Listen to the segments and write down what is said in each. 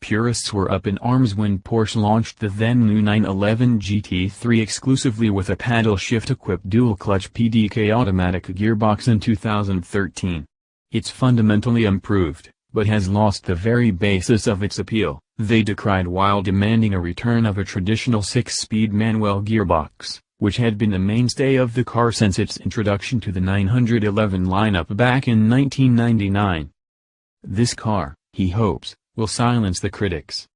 Purists were up in arms when Porsche launched the then new 911 GT3 exclusively with a paddle-shift-equipped dual-clutch PDK automatic gearbox in 2013. It's fundamentally improved, but has lost the very basis of its appeal, they decried while demanding a return of a traditional 6-speed manual gearbox, which had been the mainstay of the car since its introduction to the 911 lineup back in 1999. This car, he hopes, will silence the critics.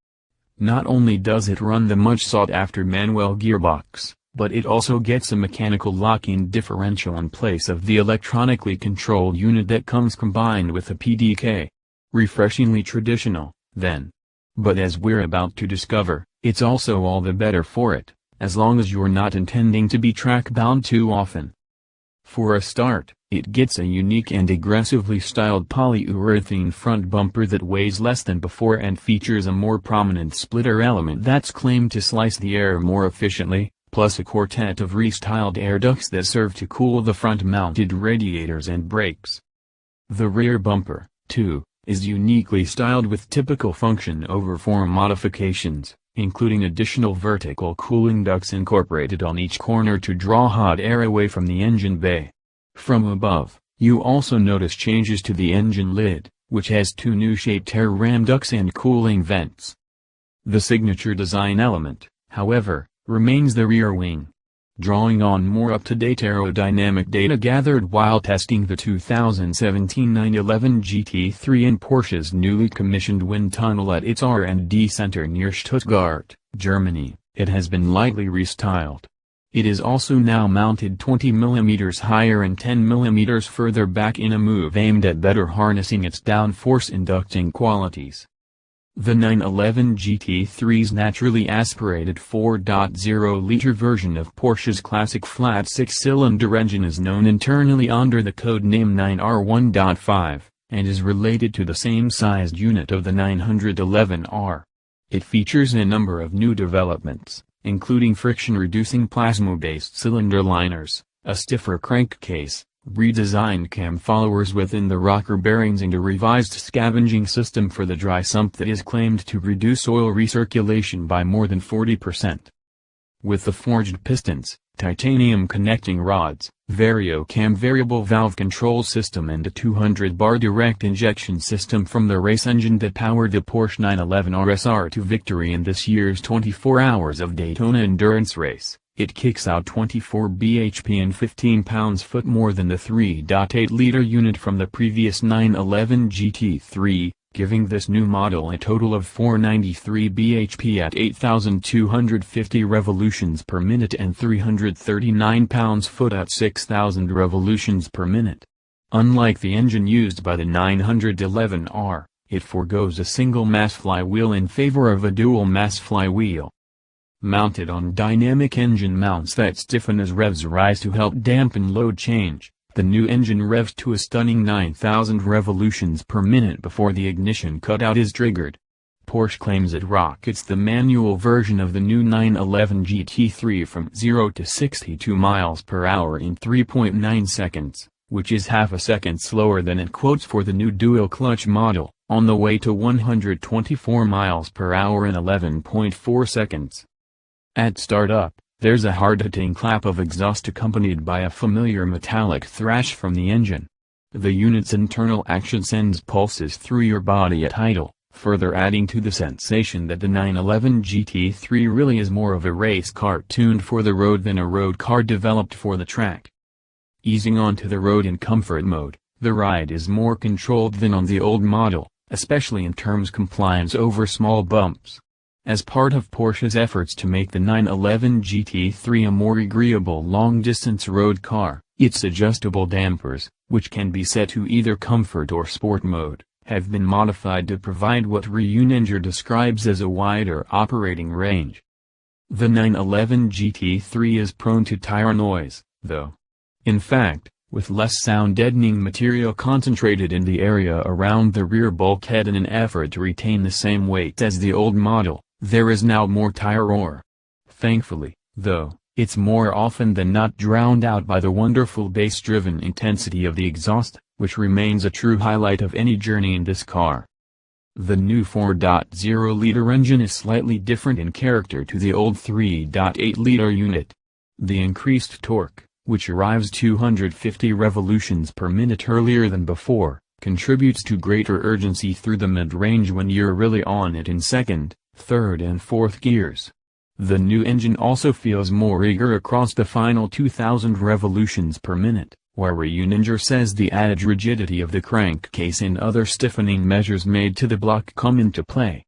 Not only does it run the much sought-after manual gearbox, but it also gets a mechanical lock-in differential in place of the electronically controlled unit that comes combined with a PDK. Refreshingly traditional, then. But as we're about to discover, it's also all the better for it, as long as you're not intending to be track-bound too often. For a start, it gets a unique and aggressively styled polyurethane front bumper that weighs less than before and features a more prominent splitter element that's claimed to slice the air more efficiently, plus a quartet of restyled air ducts that serve to cool the front-mounted radiators and brakes. The rear bumper, too, is uniquely styled with typical function-over-form modifications, including additional vertical cooling ducts incorporated on each corner to draw hot air away from the engine bay. From above, you also notice changes to the engine lid, which has two new shaped air ram ducts and cooling vents. The signature design element, however, remains the rear wing. Drawing on more up-to-date aerodynamic data gathered while testing the 2017 911 GT3 in Porsche's newly commissioned wind tunnel at its R&D center near Stuttgart, Germany, it has been lightly restyled. It is also now mounted 20 mm higher and 10 mm further back in a move aimed at better harnessing its downforce inducting qualities. The 911 GT3's naturally aspirated 4.0-liter version of Porsche's classic flat 6-cylinder engine is known internally under the code name 9R1.5, and is related to the same sized unit of the 911R. It features a number of new developments, including friction-reducing plasma-based cylinder liners, a stiffer crankcase, redesigned cam followers within the rocker bearings and a revised scavenging system for the dry sump that is claimed to reduce oil recirculation by more than 40%. With the forged pistons, titanium connecting rods, VarioCam variable valve control system and a 200-bar direct injection system from the race engine that powered the Porsche 911 RSR to victory in this year's 24 Hours of Daytona endurance race, it kicks out 24 bhp and 15 pounds-foot more than the 3.8-liter unit from the previous 911 GT3, giving this new model a total of 493 bhp at 8,250 revolutions per minute and 339 pounds-foot at 6,000 revolutions per minute. Unlike the engine used by the 911R, it forgoes a single-mass flywheel in favor of a dual-mass flywheel. Mounted on dynamic engine mounts that stiffen as revs rise to help dampen load change, the new engine revs to a stunning 9,000 revolutions per minute before the ignition cutout is triggered. Porsche claims it rockets the manual version of the new 911 GT3 from 0 to 62 miles per hour in 3.9 seconds, which is half a second slower than it quotes for the new dual-clutch model, on the way to 124 miles per hour in 11.4 seconds. At startup, there's a hard-hitting clap of exhaust accompanied by a familiar metallic thrash from the engine. The unit's internal action sends pulses through your body at idle, further adding to the sensation that the 911 GT3 really is more of a race car tuned for the road than a road car developed for the track. Easing onto the road in comfort mode, the ride is more controlled than on the old model, especially in terms compliance over small bumps. As part of Porsche's efforts to make the 911 GT3 a more agreeable long-distance road car, its adjustable dampers, which can be set to either comfort or sport mode, have been modified to provide what Reuninger describes as a wider operating range. The 911 GT3 is prone to tire noise, though. In fact, with less sound-deadening material concentrated in the area around the rear bulkhead in an effort to retain the same weight as the old model, there is now more tire roar. Thankfully, though, it's more often than not drowned out by the wonderful bass-driven intensity of the exhaust, which remains a true highlight of any journey in this car. The new 4.0-liter engine is slightly different in character to the old 3.8-liter unit. The increased torque, which arrives 250 revolutions per minute earlier than before, contributes to greater urgency through the mid-range when you're really on it in second, third and fourth gears. The new engine also feels more eager across the final 2000 revolutions per minute, where Reuninger says the added rigidity of the crankcase and other stiffening measures made to the block come into play.